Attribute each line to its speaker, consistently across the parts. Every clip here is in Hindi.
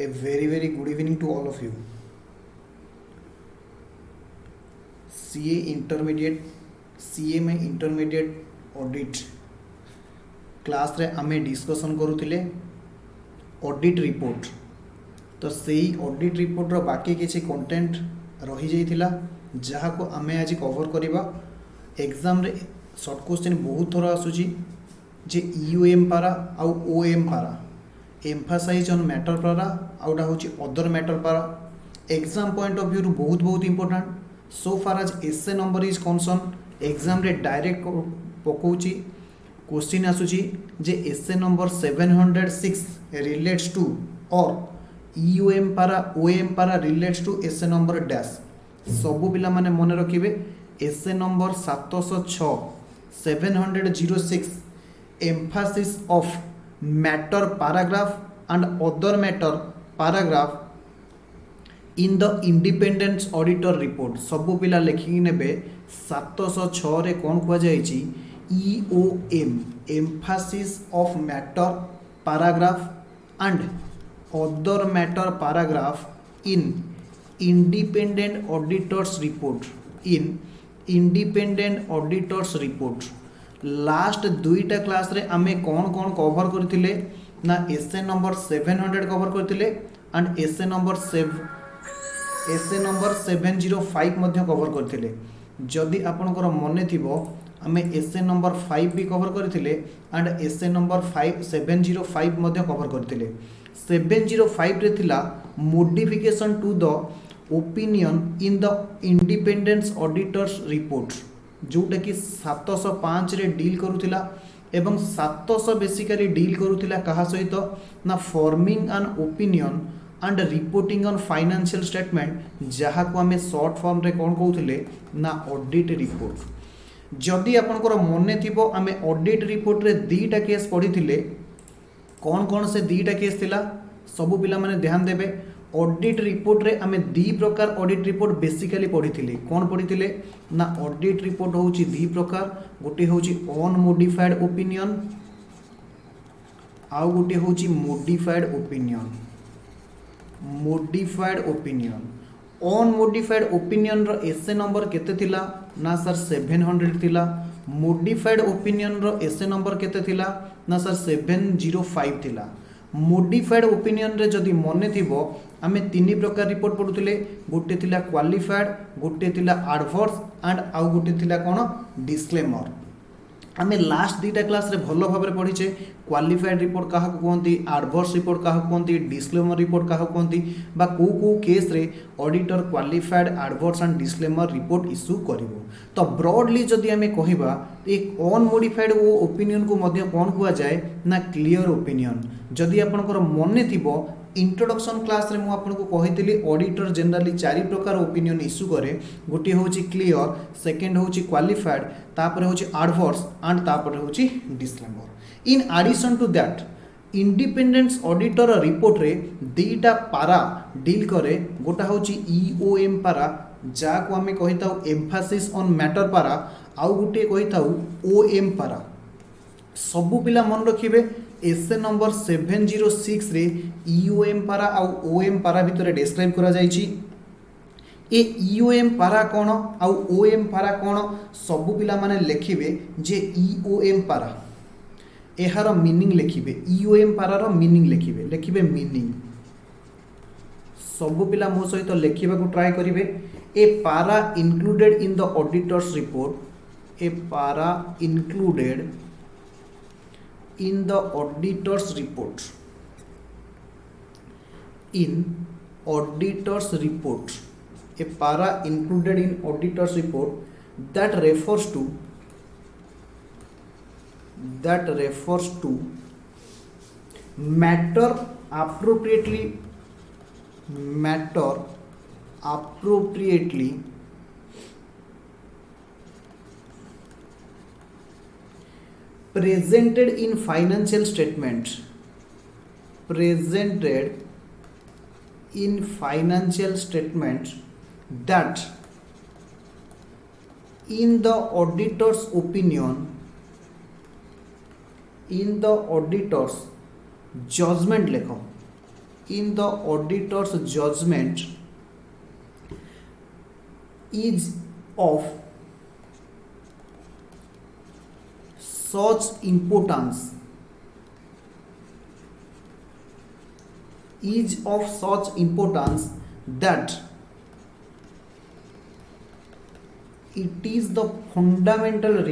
Speaker 1: A very good evening to all of you. CA intermediate CA में इंटरमीडिएट ऑडिट क्लास रे आमे डिस्कशन करूथिले ऑडिट रिपोर्ट। तो सेही ऑडिट रिपोर्ट रो बाकी किछि कंटेंट रही जाइथिला जहा को आमे आज कवर करिबा। एग्जाम रे शॉर्ट क्वेश्चन बहुत थोड़ा आसुची जे यूएम पारा आउ OM para emphasise on matter para आउटा होची other matter para. Exam point of view रु बहुत important. So far as SA number is concern exam रे डायरेक्ट पकोची क्वेश्चन आसुची जे एसए नंबर 706 रिलेट्स टू और EOM para OM para relates to SA number dash. सबु पिला माने मन रखिबे SA number 706 706 emphasis of matter paragraph and other matter paragraph in the independence auditor report. सबु पिला लेखिकी नेबे 706 रे कोन कुआ जायछि EOM emphasis of matter paragraph and other matter paragraph in independent auditors report in independent auditors report. Last दुईटा क्लास रे आमे कौन कौन कवर करथिले ना एसए नंबर 700 कवर करथिले एंड एसए नंबर 705 मध्य कवर करथिले। जदि आपनकर मने थिबो आमे एसए नंबर 5 भी कवर करथिले एंड एसए नंबर 705 मध्य कवर करथिले। 705 रे थिला modification to the opinion in the independence auditors report जोटा कि 705 रे डील करूथिला एवं 700 बेसिकली डील करूथिला कहा सहित ना forming an opinion and reporting on financial statement जहा को हमें शॉर्ट फॉर्म रे कोन कहउथिले ना ऑडिट रिपोर्ट। जदि आपनकर मने थिबो आमे ऑडिट रिपोर्ट रे दीटा केस पढिथिले कोन कोन से दीटा केस थिला सबु पिला माने ध्यान देबे। ऑडिट रिपोर्ट रे आमे दी प्रकार ऑडिट रिपोर्ट बेसिकली पढिथिले कोन पढिथिले ना ऑडिट रिपोर्ट होउची दी प्रकार गोटे होउची ऑन मॉडिफाइड ओपिनियन आउ गोटे होउची modified opinion. Modified opinion on modified opinion रो एसए नंबर केते थिला ना सर 700 थिला। मॉडिफाइड ओपिनियन रो एसए नंबर केते थिला ना सर 705 थिला। मॉडिफाइड ओपिनियन रे जदि मने थिबो आमे तीन प्रकार रिपोर्ट पढुथिले गोटे थिला क्वालिफाइड गोटे थिला एडवर्स एंड आउ गोटे थिला कोन डिस्क्लेमर। आमे लास्ट दीटा क्लास रे भलो भाबरे पढिचे क्वालिफाइड रिपोर्ट काहा को कोंती एडवर्स रिपोर्ट काहा को कोंती डिस्क्लेमर रिपोर्ट काहा को कोंती बा को केस रे auditor qualified adverse and disclaimer report issue करिवो। तो ब्रॉडली जदि आमे कहिबा एक ऑन मॉडिफाइड ओ ओपिनियन को मध्य कोन हुआ जाए ना क्लियर ओपिनियन। जदि आपनकर मने थिबो इंट्रोडक्शन क्लास रे मु आपनको कहितली ऑडिटर जनरली चारि प्रकार ओपिनियन इश्यू करे गोटे होची क्लियर सेकंड होची क्वालिफाइड तापर होची एडवर्स एंड तापर होची disclaimer. In addition to that independence auditor report रे दीटा पारा डील करे गोटा होची ईओएम पारा जा को हमें कहिताउ एम्फासिस ऑन मैटर पारा आउ गोटे कहिताउ ओएम पारा। सबु पिला मन रखिबे एसए नंबर 706 रे ईओएम पारा आउ ओएम पारा भितरे डिस्क्राइब करा जायछि। ए ईओएम पारा कोन आउ ओएम पारा कोन सबु पिला माने लेखिबे जे ईओएम पारा एहार मीनिंग लेखिबे ईओएम पारा रो मीनिंग लेखिबे मीनिंग। सबु पिला मो सहित लेखिबा को ट्राई करिवे। A para included in the auditors report a para included in the auditor's report in auditor's report a para included in auditor's report that refers to matter appropriately presented in financial statements that in the auditor's opinion in the auditor's judgment लेखो in the auditor's judgment is of such importance that it is the fundamental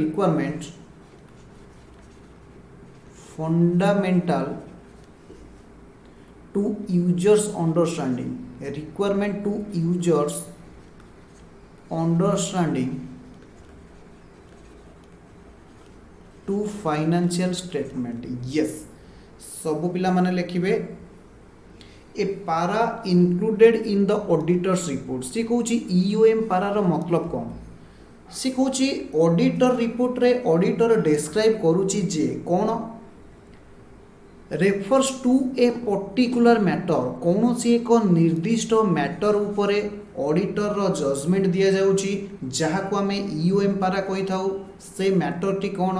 Speaker 1: to users understanding to financial statement. yes सब पिला माने लिखिबे a para included in the auditors report सी कहूची ईओएम पारा रो मतलब कोन सी कहूची ऑडिटर रिपोर्ट रे ऑडिटर डिस्क्राइब करूची जे कोन refers to a particular matter कौन सी एक निर्दिष्ट मैटर उपरे ऑडिटर रो जजमेंट दिया जाउची जहा को आमे ईओएम पारा कहि थाउ से matter T cone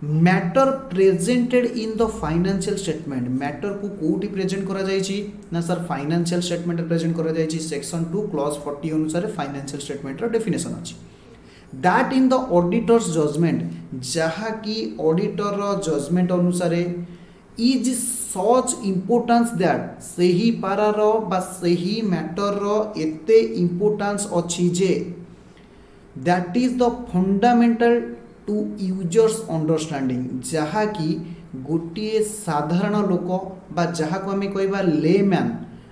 Speaker 1: matter presented in the financial statement matter को कोठी प्रेजेंट करा जायछि ना सर फाइनेंशियल स्टेटमेंट प्रेजेंट करा जायछि सेक्शन 2 क्लॉज 40 अनुसार फाइनेंशियल स्टेटमेंट रो डेफिनेशन अछि that in the auditors judgement जहा की ऑडिटर रो जजमेंट अनुसार इज सच इम्पोर्टेंस दैट सही पारार बा सही मैटर एते इम्पोर्टेंस अच्छी जे that is the fundamental to users understanding जहा कि गोटे साधारण लोक बा जहा को आमे कहबा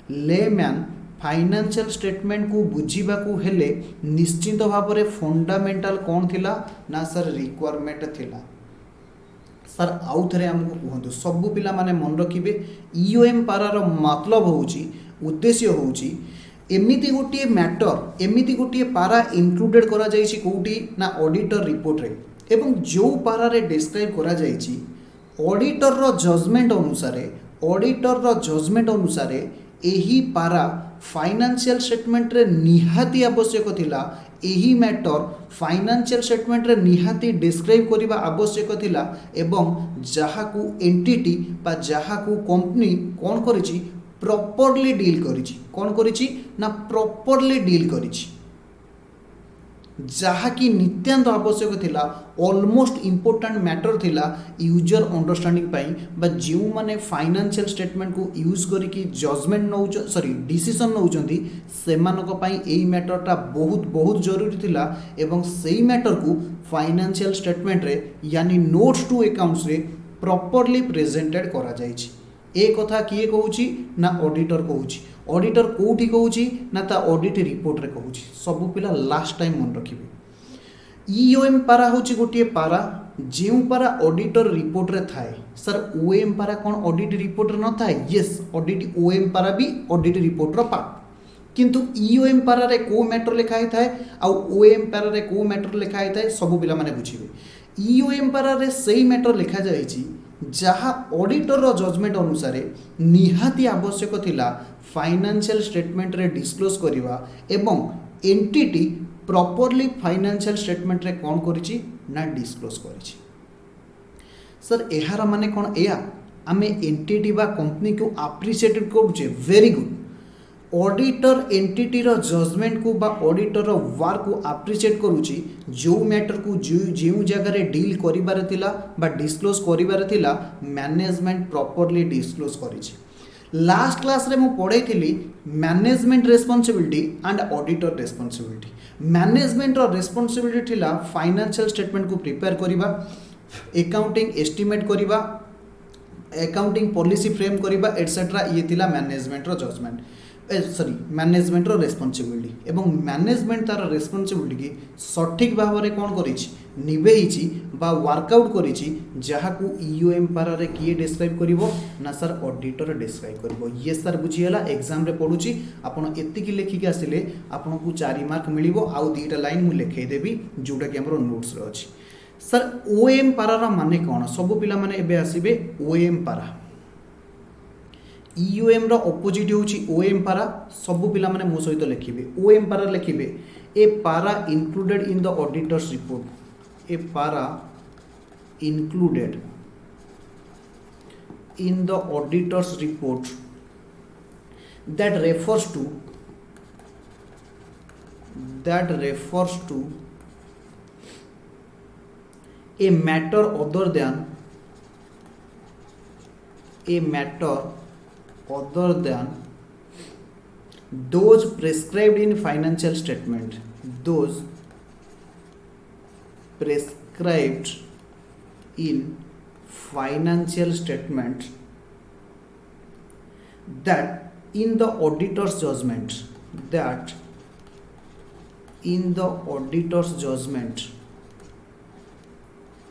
Speaker 1: लेमैन फाइनेंशियल स्टेटमेंट को बुझीबा को हेले निश्चित भाव में फंडामेंटल कौन थिला ना सर रिक्वायरमेंट थिला सर आउ थे आमको कहतु सबू पिला माने मन रखिए ईओएम पारार मतलब होची उद्देश्य होची एमिति गोटे मैटर एमिति गोटे पारा इंक्लूडेड करा जायछि कोठी ना ऑडिटर रिपोर्ट रे एवं जो पारा रे डिस्क्राइब करा जायछि ऑडिटर रो जजमेंट अनुसार एही पारा फाइनेंशियल स्टेटमेंट रे निहाती आवश्यक थिला एही मैटर फाइनेंशियल स्टेटमेंट रे निहाती डिस्क्राइब करिबा आवश्यक थिला एवं जहा को एंटिटी बा जहा को कंपनी कोन करिछि प्रॉपर्ली डील करिछि कोन करिछि ना प्रॉपर्ली डील करिछि जहा कि नित्यांत आवश्यक थिला ऑलमोस्ट इंपोर्टेंट मैटर थिला यूजर अंडरस्टैंडिंग पाई बा जो माने फाइनेंशियल स्टेटमेंट को यूज करिकी जजमेंट नौ डिसीजन नौचंती सेमानक पाई एई मैटरटा बहुत बहुत जरूरी थिला एवं सेई मैटर को फाइनेंशियल स्टेटमेंट रे यानी नोट्स टू अकाउंट्स रे प्रॉपर्ली प्रेजेंटेड करा जायछि ए कथा किए कहूची ना ऑडिटर कहूची ऑडिटर कोठी कहूची ना ता ऑडिट रिपोर्ट रे कहूची सब पिला लास्ट टाइम मन रखिबे ईओएम पारा होची गोटे पारा जेउ पारा ऑडिटर रिपोर्ट रे थाए सर ओएम पारा कोन ऑडिट रिपोर्ट रे न थाए यस ऑडिट ओएम पारा भी ऑडिट रिपोर्ट रो पार्ट किंतु ईओएम पारा रे को मैटर लिखा ही थाए आ ओएम पारा रे को मैटर लिखा ही थाए सब पिला माने बुझिबे ईओएम पारा रे सेही मैटर लिखा जायछि जहा ऑडिटर रो जजमेंट अनुसार निहाती आवश्यक थिला फाइनेंशियल स्टेटमेंट रे डिस्क्लोज करिवा एवं एंटिटी प्रॉपर्ली फाइनेंशियल स्टेटमेंट रे कोन करिछि ना डिस्क्लोज करिछि सर एहार माने कोन एया आमे एंटिटी बा कंपनी को अप्रिशिएट करूचे वेरी गुड ऑडिटर एंटिटी रो जजमेंट को बा ऑडिटर रो वर्क को अप्रिशिएट करूची जो मैटर को जो जगह रे डील करिबार थिला बा डिस्क्लोज करिबार थिला मैनेजमेंट प्रॉपर्ली डिस्क्लोज करिछि लास्ट क्लास रे मु पढ़ाई थिली management responsibility and auditor responsibility management रो रेस्पॉन्सिबिलिटी थिला फाइनेंशियल स्टेटमेंट को प्रिपेयर करिबा अकाउंटिंग एस्टिमेट करिबा अकाउंटिंग पॉलिसी फ्रेम करिबा एटसेट्रा ये थिला मैनेजमेंट रो जजमेंट सॉरी मैनेजमेंट रो रेस्पॉन्सिबिलिटी एवं मैनेजमेंट तार रेस्पॉन्सिबिलिटी की सठिक भाव में कौन करिछि निभेइछि बा वर्कआउट करिछि जहा को ईओएम पारा रे किए डिस्क्राइब करिवो ना सर ऑडिटर डिस्क्राइब करिवो ये सर बुझियला एग्जाम रे पढुछि आपण एति की लेखि के आसिले आपण को 4 मार्क मिलिवो आउ दुईटा लाइन मु लिखै देबी जोटा कि हमरो नोट्स रे अछि सर ओएम पारा रा माने कोन सब पिला माने एबे आसीबे ओएम पारा ईओएम रो ऑपोजिट होची ओएम पारा सब पिला माने मो सहित लिखिबे ओएम पारा लिखिबे a para included in the auditors report a para included in the auditors report that refers to a matter other than those prescribed in financial statement, those prescribed in financial statement, that in the auditor's judgment,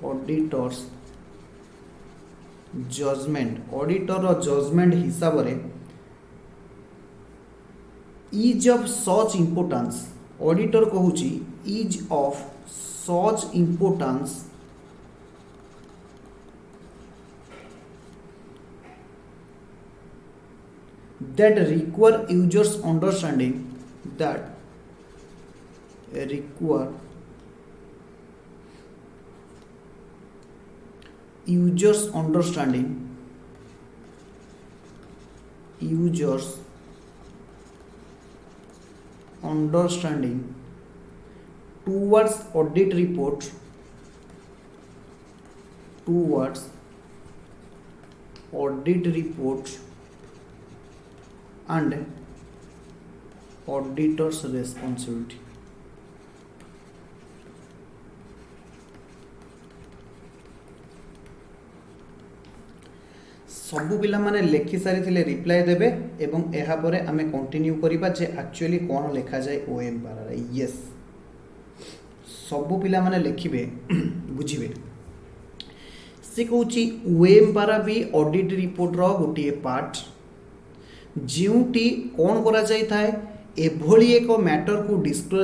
Speaker 1: auditor judgment हिसाब रे is of such importance, auditor कहूची is of such importance that require users understanding, users understanding towards audit report and auditor's responsibility. सबु पिला माने लेखि सारी थिले रिप्लाई देबे एवं एहा परे आमे कंटिन्यू करिबा जे एक्चुअली कोन लेखा जाय ओएम पारा। यस, सबु पिला माने लेखिबे बुझिबे। से कहूची ओएम पारा भी ऑडिट रिपोर्ट रो गोटे पार्ट, जोटी कौन करा जाय थाए एभली एक मैटर को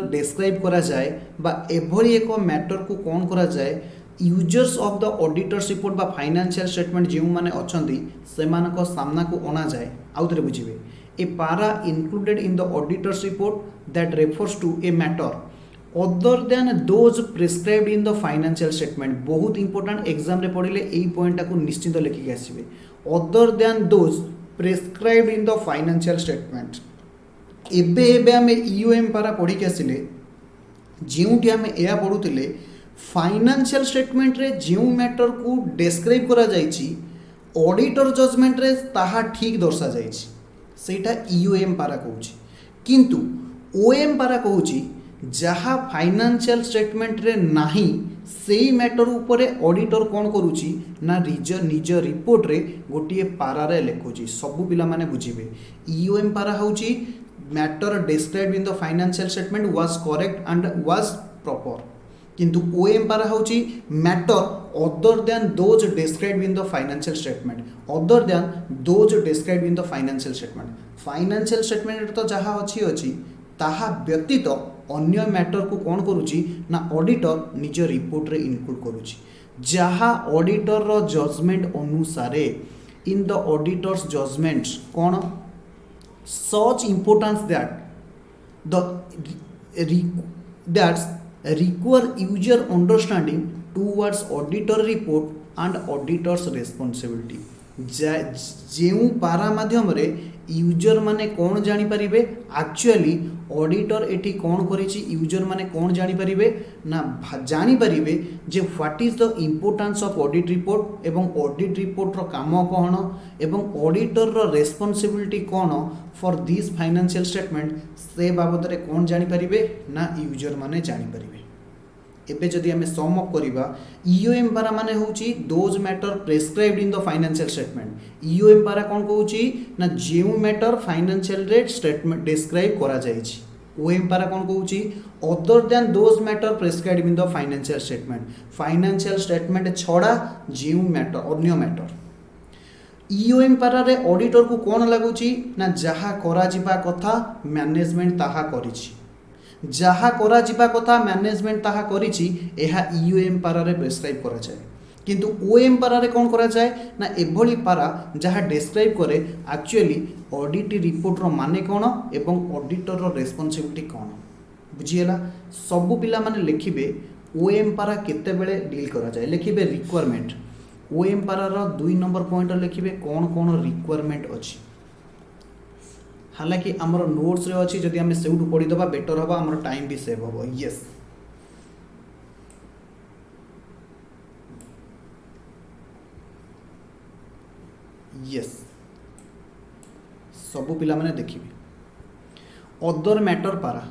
Speaker 1: डिस्क्राइब करा जाए बा एभली एक मैटर को कौन करा जाए users of the auditors report बा फाइनेंशियल स्टेटमेंट जो माने अछंती सेमानक सामना को अना जाए। आउथरे बुझिबे a para included in the auditors report that refers to a matter other than those prescribed in the financial statement. बहुत इंपोर्टेंट एग्जाम रे पढ़िले एई पॉइंट को निश्चित लिखिक आसीबे। Other than those prescribed in the financial statement. एबे एबे आमे ईओएम पारा पढ़ी के आसिले जेउटी आमे एया पढुतिले फाइनेंशियल स्टेटमेंट रे जो मैटर को डिस्क्राइब करा जाइछि ऑडिटर जजमेंट रे ताहा ठीक दर्शा जाइछि सेटा ईओएम पारा कहूछि। किंतु ओएम पारा कहूछि जहा फाइनेंशियल स्टेटमेंट रे नाही सेई मैटर उपरे ऑडिटर कोन करूछि ना निज रिपोर्ट रे गोटिए पारा रे लेखुछि। सबु पिला माने बुझिबे ईओएम पारा होछि matter described in the financial statement was correct and was proper. किंतु ओएम पारा होछि matter other than those described in the financial statement, other than those described in the financial statement. Financial statement तो जहाँ अच्छी ताहा व्यतीत अन्य मैटर को कौन करुछि ना ऑडिटर निज रिपोर्ट रे इनक्लूड करुछि। जहाँ ऑडिटर रो जजमेंट अनुसारे इन द ऑडिटर्स जजमेंट कौन such importance that's require user understanding towards auditor report and auditor's responsibility। जो पारा माध्यम रे यूजर माने कौन जानी परिबे एक्चुअली ऑडिटर एठी कौन करिछि यूजर माने कौन जानी परिबे ना जानी परिबे जे what is the importance of audit report एवं ऑडिट रिपोर्ट रो काम कोन एवं ऑडिटर रो रेस्पोंसिबिलिटी कोन फॉर दिस फाइनेंशियल स्टेटमेंट से बाबद रे कौन जानी परिबे ना यूजर माने जानी परिबे। एबे जदि हमें सम अप करिबा ईओएम पारा माने होउची those matter prescribed in the financial statement. EOM para कोन कहउची ना जेउ matter financial rate statement describe करा जायछि। ओएम पारा कोन कहउची other than those matter prescribed in the financial statement. Financial statement छडा जेउ मैटर अन्य मैटर। ईओएम पारा रे ऑडिटर को कोन लागुची ना जहा करा जिबा कथा मैनेजमेंट ताहा करिछि, जहा करा जिबा कथा मैनेजमेंट ताहा करिछि एहा ईओएम पारा रे प्रिस्क्राइब करा जाय। किंतु ओएम पारा रे कोन करा जाय ना एभली पारा जहा डिस्क्राइब करे एक्चुअली ऑडिट रिपोर्ट रो माने कोन एवं ऑडिटर रो रेस्पोंसिबिलिटी कोन। बुझिएला सबु पिला माने लिखिबे ओएम पारा केते बेले डील करा जाय लिखिबे रिक्वायरमेंट। ओएम पारा रो 2 नंबर पॉइंट लिखिबे कोन कोन रिक्वायरमेंट अछि। हालांकि आमर नोट्स रे अच्छी जदि आम से पढ़ीदे बेटर हम आम टाइम भी सेव हम येस येस सबू पिला माने देखिए अदर मैटर पारा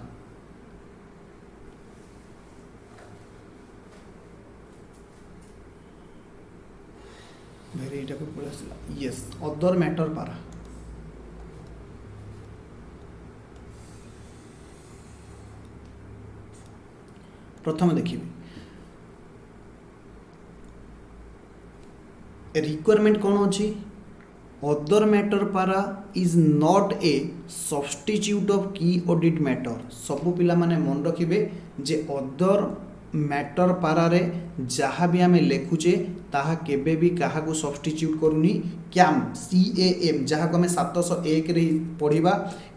Speaker 1: येस अदर मैटर पारा प्रथम देखिए रिक्वायरमेंट कौन अच्छी अदर मैटर पारा is not a substitute of की ऑडिट मैटर सबू पिला माने मन रखिबे जे अदर मैटर पारा रे जहाँ भी आम लिखुचे ताहा केबे भी काहा को सब्स्टिट्यूट करूनी क्याम CAM जहाँ को आम 701 रे पढ़िबा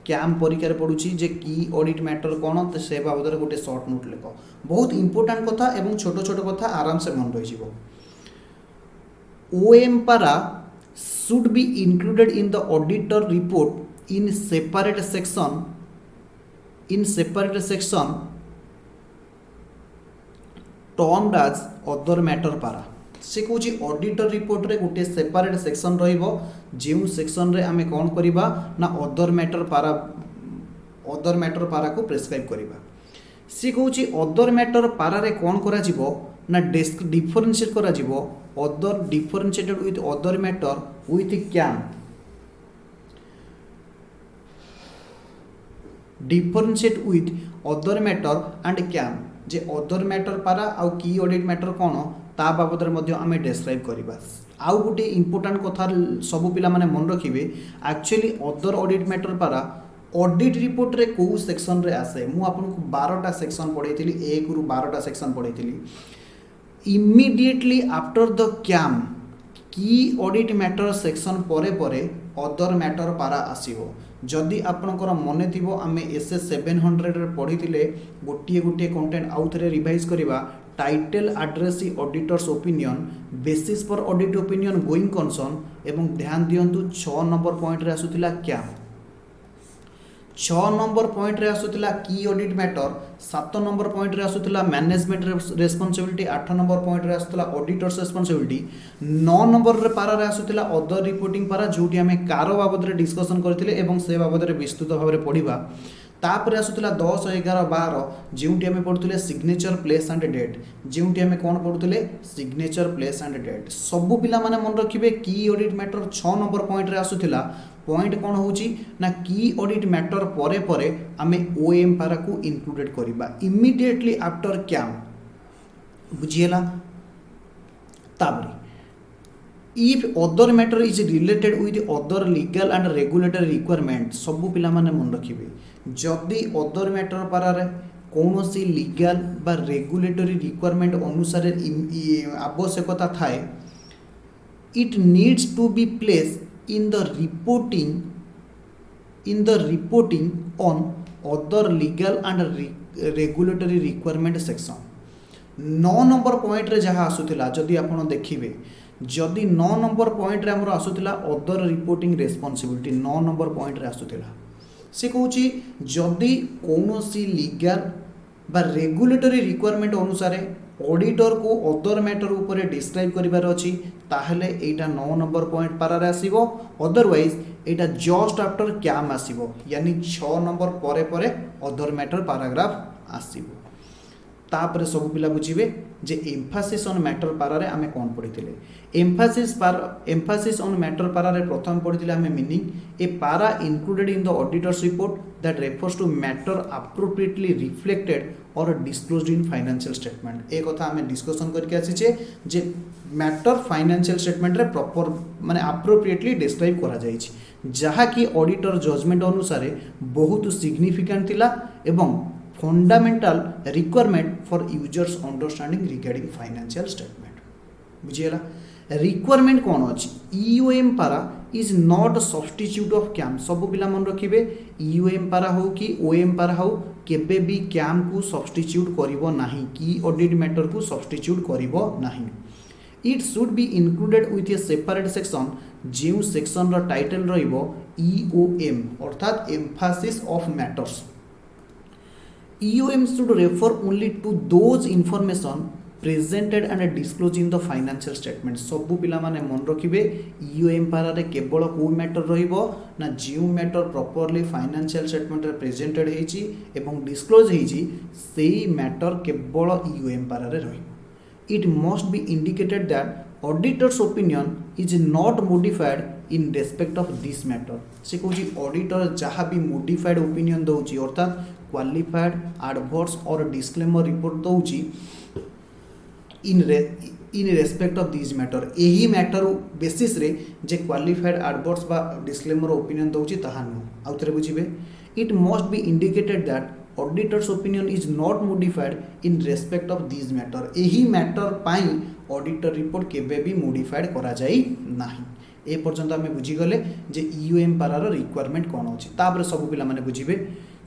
Speaker 1: क्याम परीक्षा पड़ुची जे की ऑडिट मैटर कौन तो से बाबद गोटे शॉर्ट नोट लिख बहुत इंपोर्टेंट कथा एवं छोट छोट कथा आराम से मन रही OM पारा should be included in the auditor report in separate section termed as other matter para से कौची ऑडिटर रिपोर्ट रे गोटे सेपरेट सेक्शन रहिबो जेउ सेक्शन रे आमे कोन करिबा ना अदर मैटर पारा को प्रेस्क्राइब करिबा से कौची अदर मैटर पारा रे कोन करा जिवो ना डिफरेंशिएट करा जिवो other differentiated with other matter with KAM differentiate with other matter and KAM जे अदर मैटर पारा आउ की ऑडिट मैटर कौन ता बाबद आम डेस्क्राइब करवा आउ गोटे इंपोर्टाट कथा सबू पिला माने मन रखिबे एक्चुअली अदर ऑडिट मैटर पारा ऑडिट रिपोर्ट रे को सेक्शन रे आसे मु आपनको 12टा सेक्शन पढ़ाई 1 रु 12टा सेक्शन पढ़ाई इमीडिएटली आफ्टर द क्याम की ऑडिट मैटर सेक्शन परे परे अदर मैटर पारा आसीबो जदि आपनकर मने थिबो आमे SS 700 रे पढ़ी गोटे गोटे कंटेंट आउ थे रिवाइज करवा title address auditors opinion basis पर ऑडिट ओपिनियन गोइंग कंसर्न एवं ध्यान दियंतु 6 नंबर पॉइंट रे आसुतिला क्या 6 नंबर पॉइंट रे आसुतिला की ऑडिट मैटर 7 नंबर पॉइंट रे आसुतिला मैनेजमेंट रेस्पॉन्सिबिलिटी 8 नंबर पॉइंट रे आसुतिला ऑडिटर्स रेस्पॉन्सिबिलिटी 9 नंबर रे पारा रे आसुतिला अदर रिपोर्टिंग पारा जोटी हमें कारो बाबद रे डिस्कशन करथिले एवं से बाबद रे विस्तृत भाव रे पढिबा तापर आसुतिला 10 11 12 जोटी हमें पढुथिले सिग्नेचर प्लेस एंड डेट जोटी हमें कोन पढुथिले सिग्नेचर प्लेस एंड डेट सबु पिला माने मन रखिबे की ऑडिट मैटर 6 नंबर पॉइंट रे आसुतिला पॉइंट कौन होची ना की ऑडिट मैटर परे परे आमे OM पारा को इंक्लूडेड करिबा इमीडिएटली आफ्टर क्याम बुझिएला ताबरी if other matter is related with other legal and regulatory requirement सबु पिला माने मन रखिबे जदि अदर मैटर पारा रे कौनसी लीगल बा रेगुलेटरी रिक्वायरमेंट अनुसार आवश्यकता थाए it needs to be place in the reporting on other legal and regulatory requirement section 9 number point रे जहाँ आसुतिला जदि आपण देखिबे जदि 9 नंबर पॉइंट रे हमर आसुतिला other reporting responsibility 9 number point रे आसुतिला से कहूची जदि कौनसी लीगल बा रेगुलेटरी रिक्वायरमेंट अनुसार ऑडिटर को अदर मैटर ऊपर डिस्क्राइब करिवार अछि ताहले एटा 9 नंबर पॉइंट पारा रे आसीबो अदरवाइज एटा जस्ट आफ्टर क्याम आसीबो यानी 6 नंबर परे परे अदर मैटर पैराग्राफ आसीबो तापरे सब पिला बुझिबे जे एम्फासिस ऑन मैटर पारा रे आमे कोन पढिथिले एम्फासिस ऑन मैटर पारा रे प्रथम पढिथिले आमे meaning a para included in the auditors report that refers to matter appropriately reflected और डिस्क्लोज्ड इन फाइनेंशियल स्टेटमेंट ए कथा आमे डिस्कशन करके आसीचे जे मैटर फाइनेंशियल स्टेटमेंट रे प्रॉपर माने अप्रोप्रिएटली डिस्क्राइब करा जाई छी जहा कि ऑडिटर जजमेंट अनुसार बहुत सिग्निफिकेंट थिला एवं fundamental requirement for users understanding regarding financial statement बुझिएला रिक्वायरमेंट कौन अच्छी EOM para is not substitute of KAM सब पिला मन रखिबे EOM पारा हो कि OM पारा हो केबे भी क्याम को सब्स्टिट्यूट करिवो नाही की ऑडिट मैटर को सब्स्टिट्यूट करिवो नाही it should be included with A separate section जो सेक्शन रो टाइटल रहिबो EOM अर्थात Mphasis of matters. EOM should refer only to those information presented and disclosed in the financial statement। सबु पिला माने मन रखिबे EOM पारा रे केवल को मैटर रहिबो ना जो मैटर प्रॉपर्ली फाइनेंशियल स्टेटमेंट रे प्रेजेंटेड हेची एवं डिस्क्लोज हेची सेही मैटर केवल EOM पारा रे रहिबो। It must be indicated that auditor's opinion is not modified in respect of this matter। से कहूँ ऑडिटर जहाँ भी मोडिफाइड ओपिनियन दौची अर्थात क्वालिफाइड एडवर्स और डिस्क्लेमर रिपोर्ट दौची in respect of this matter यही मैटर बेसिस रे जे क्वालिफाइड एडवर्स बा डिस्क्लेमर ओपिनियन दौची ताहा नु आउ थरे बुझिबे। It must be indicated that auditor's opinion is not modified in respect of this matter यही मैटर पाई ऑडिटर रिपोर्ट केबे भी मोडिफाइड करा जाई नाही। ए पर्यंत आम बुझीगले जे EOM पारार रिक्वायरमेंट कौन अच्छी तापर सब पिला माने बुझिबे।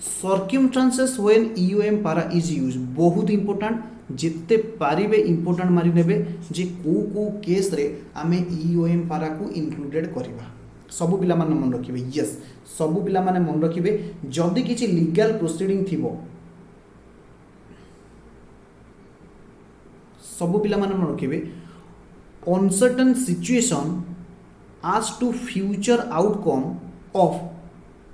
Speaker 1: सर्क्यूमस्टांसेस when EOM para is use बहुत इंपोर्टेंट जिते पारिबे इंपोर्टेंट मारि नेबे जे को केस रे आमे EOM पारा को इंक्लूडेड करबा सब पिला माने मन रखिबे। यस सब पिला माने मन रखिबे जदि किछि लीगल प्रोसीडिंग थिबो सब पिला माने मन रखिबे uncertain situation as to future outcome of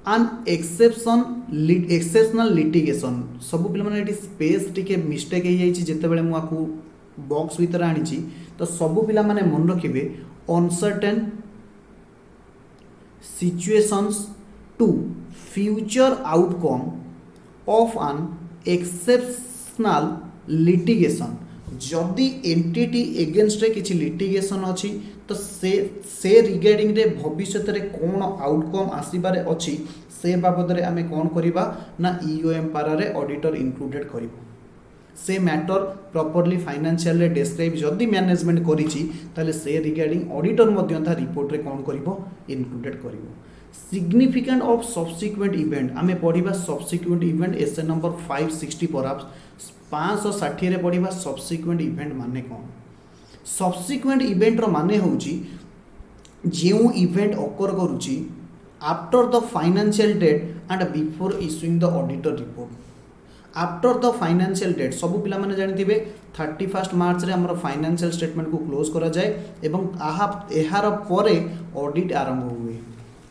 Speaker 1: an exceptional litigation सब पिला माने एटी स्पेस टिके मिस्टेक हो जाइछि जेते बेले मु आकु बॉक्स भीतर आनिछि तो सब पिला माने मन रखिबे uncertain situations to future outcome of an exceptional litigation जदि एंटिटी एगेंस्ट रे किछि लिटिगेशन अछि तो से रिगार्डिंग रे भविष्य रे कोन आउटकम आसीबारे अछि से बाबद रे आमे कोन करिबा ना EOM पारा रे ऑडिटर इंक्लूडेड करिबो। से मैटर प्रॉपर्ली फाइनेंशियल रे डिस्क्राइब जदि मैनेजमेंट करिछि ताले से रिगार्डिंग ऑडिटर मध्यता रिपोर्ट रे कोन करिबो इंक्लूडेड करिबो। सिग्निफिकेंट ऑफ सब्सिक्वेंट इवेंट आमे पढिबा subsequent event SA number 560 perhaps 560 रे पढिबा सब्सिक्वेंट इवेंट माने कोन। सब्सिक्वेंट इवेंट रो माने होउची जेउ इवेंट ऑकर करूची after the financial debt and before issuing the auditor report. After the financial debt सब पिला माने जानिथिबे 31 मार्च रे हमर फाइनेंशियल स्टेटमेंट को क्लोज करा जाए एवं एहार परे ऑडिट आरंभ हुए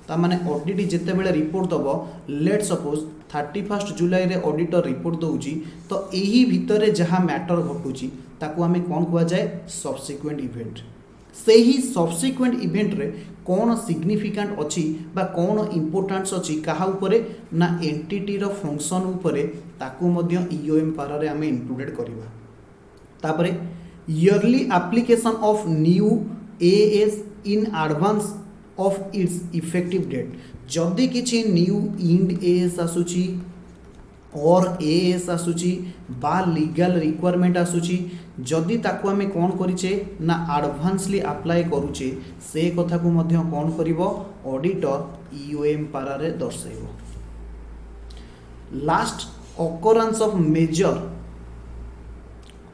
Speaker 1: ता माने ऑडिट जेते बेले रिपोर्ट दबो लेट सपोज 31 जुलाई रे ऑडिटर रिपोर्ट दउची तो एही भितरे जहाँ मैटर घटुची ताकू आमे कोन कुआ जाए सब्सिक्वेंट इवेंट। से ही सब्सिक्वेंट इवेंट रे कौन सिग्निफिकेंट अच्छी बा कौन इंपोर्टेंस अच्छी कहा उपरे ना एंटिटी रो फंक्शन उपरे ताकू मध्य EOM पारा रे आमे इंक्लूडेड करिबा। तापरे early application of new AS in advance of its effective date जदि किछि न्यू इंड AS आसुची और AS आसुची बा लीगल रिक्वायरमेंट आसुची जदि ताकू आमे कोन करिचे ना एडवांसली अप्लाई करूचे से कथा को मध्य कोन करिवो ऑडिटर EOM पारा रे दर्शाइबो। Last occurrence of major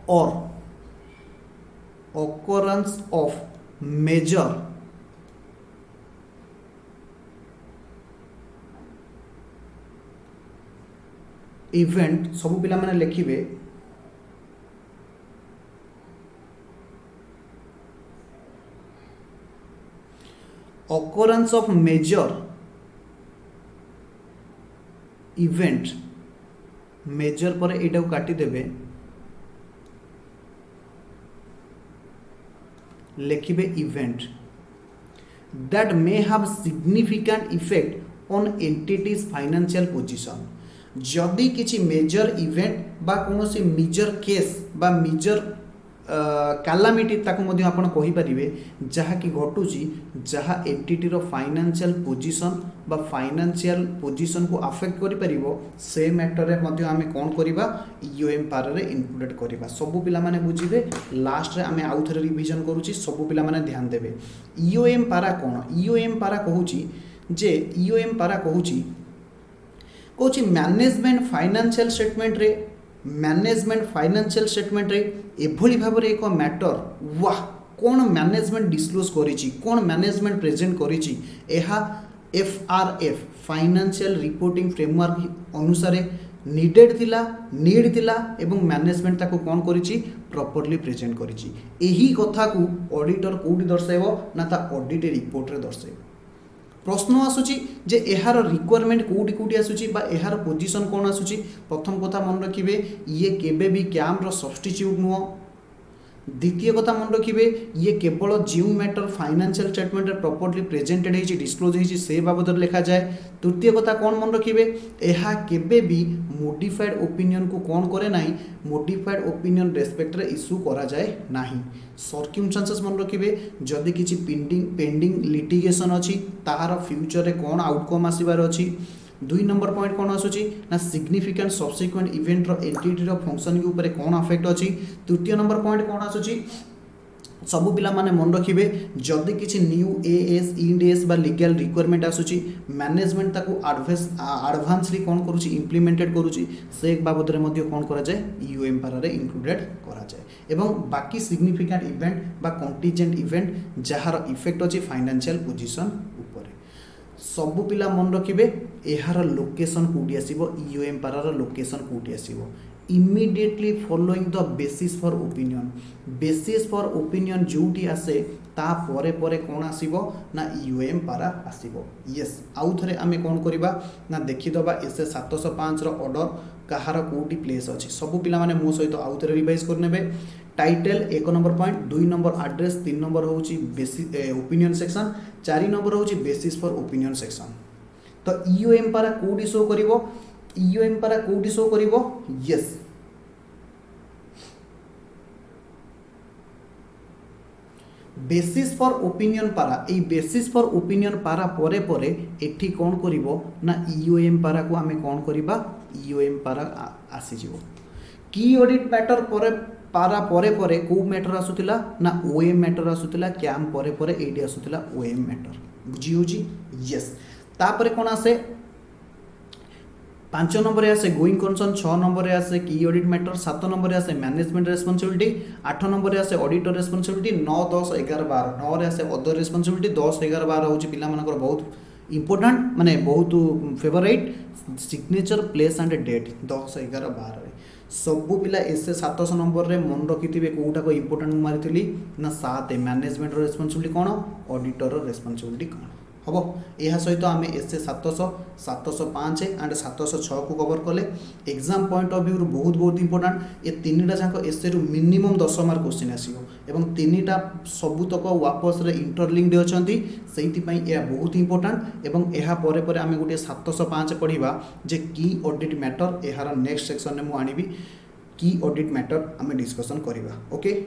Speaker 1: or occurrence of major event सब पिला माने लिखिबे occurrence of major event major पर एटा को काटी देबे लिखिबे event that may have significant effect on entity's financial position जदि किछि मेजर इवेंट बा कोनोसी मेजर केस बा मेजर कैलामिटी ताको मध्य आपण कहि परिबे जहा कि घटुची जहा एंटिटी रो फाइनेंशियल पोजीशन बा फाइनेंशियल पोजीशन को अफेक्ट करि परिबो से मैटर रे मध्य आमे कोन करिबा EOM पारा रे इंक्लूडेड करिबा। सब पिला माने बुझिबे लास्ट रे आमे आउ थरे रिवीजन करूची सब पिला माने ध्यान देबे। EOM पारा कोन EOM पारा कहूची जे EOM पारा कहूची मैनेजमेंट फाइनेंशियल स्टेटमेंट रे मैनेजमेंट फाइनेंशियल स्टेटमेंट रे एभली भाबरे एक मैटर वाह कौन मैनेजमेंट डिस्क्लोज करिछि कौन मैनेजमेंट प्रेजेंट करिछि एहा FRF फाइनेंशियल रिपोर्टिंग फ्रेमवर्क अनुसार नीडेड थिला नीड थिला एवं मैनेजमेंट ताको कौन करिछि प्रॉपर्ली प्रेजेंट करिछि एही कथा को ऑडिटर कोडी दर्शाइबो ना ता ऑडिट रिपोर्ट रे दर्शाइबो प्रश्न आसुची जे एहार रिक्वायरमेंट कोडी कोडी आसुची बा एहार पोजीशन कोन आसुची प्रथम कथा मन रखिबे ये केबे भी कैम रो सब्स्टिट्यूट नुओ द्वितीय कथा मन रखिबे ये केवल जिउ मैटर फाइनेंशियल स्टेटमेंट रे प्रॉपर्ली प्रेजेंटेड होइछि डिस्क्लोज होइछि से बाबद लिखा जाए तृतीय कथा कौन मन रखिबे एहा केबे भी मॉडिफाइड ओपिनियन को कौन करे नाही मॉडिफाइड ओपिनियन रेस्पेक्ट रे इश्यू करा जाए नाही सर्कमस्टेंसेस मन रखिबे जदि किछि पेंडिंग लिटिगेशन अछि ताहार फ्यूचर रे कौन आउटकम आसीबार अछि 2 नंबर पॉइंट कौन आसुची ना सिग्निफिकेंट सब्सिक्वेंट इवेंट रो एंटिटी रो फंक्शन के ऊपर कौन अफेक्ट अछि तृतीय नंबर पॉइंट कौन आसुची सबु पिला माने मन रखिबे जदि किछि न्यू एएस इंडेस बा लीगल रिक्वायरमेंट आसुची मैनेजमेंट ताको एडवांसली कौन करूची इंप्लीमेंटेड करूची से एक बाबद रे मध्ये कौन करा जाय यूएम पारा रे इंक्लूडेड करा जाय एवं बाकी सिग्निफिकेंट इवेंट बा कंटीजेंट इवेंट जहार इफेक्ट अछि फाइनेंशियल पोजीशन ऊपर सबु पिला मन रखिबे एहार लोकेशन कोठी आसीबो ईओएम पारार लोकेशन कोठी आसीबो immediately following the basis for opinion जोटी आसे ता परे परे कोन आसीबो ना ईओएम पारा आसीबो यस आउ थरे आमे कोन करिबा ना देखि दबा एसए 705 रो ऑर्डर कहार कोठी प्लेस अछि सबु पिला माने मो सहित आउ थरे रिवाइज करनेबे title 1 number point 2 number address 3 number होची बेसिस ओपिनियन सेक्शन 4 नंबर होची बेसिस फॉर ओपिनियन सेक्शन तो ईओएम पारा कोडी शो करिवो ईओएम पारा कोडी शो करिवो yes basis for opinion para ए बेसिस फॉर ओपिनियन पारा परे परे एठी कोन करिवो ना ईओएम पारा को आमे कोन करिबा ईओएम पारा आसी जिवो की ऑडिट मैटर परे पारा परे परे को मैटर आसुतिला ना ओएम मैटर आसुतिला कैम परे परे एडी आसुतिला ओएम मैटर बुझी होजी यस तापरे कोन आसे 5 नंबर आसे गोइंग कंसर्न 6 नंबर आसे की ऑडिट मैटर 7 नंबर आसे मैनेजमेंट रेस्पोंसिबिलिटी 8 नंबर आसे ऑडिटर रेस्पोंसिबिलिटी 9 10 11 12 9 रे आसे अदर रेस्पोंसिबिलिटी 10 11 12 होची पिला मानकर बहुत इंपोर्टेंट माने बहुत favourite signature place and date 10 11 12 रे सबु पिला एसए 700 नंबर रे मन रखिथिबे कोउटा को इंपोर्टेंट मारिथिली ना 7 मैनेजमेंट रेस्पोंसिबिलिटी कोन ऑडिटर रेस्पोंसिबिलिटी कोन हबो एहा सहित आमे एसए 700 705 एंड 706 को कवर कले एग्जाम पॉइंट ऑफ व्यू बहुत बहुत इंपोर्टेंट ए तीनटा जाको एसए रु मिनिमम 10 मार्क क्वेश्चन आसीबो एवं तीनटा सबुतक वापस रे इंटरलिंक्ड अछंती सेहिति पई ए बहुत इंपोर्टेंट एवं एहा परे परे आमे गुटे 705 पढिबा जे की ऑडिट मैटर एहार नेक्स्ट सेक्शन ने मु आनिबी की ऑडिट मैटर आमे डिस्कशन करिबा ओके।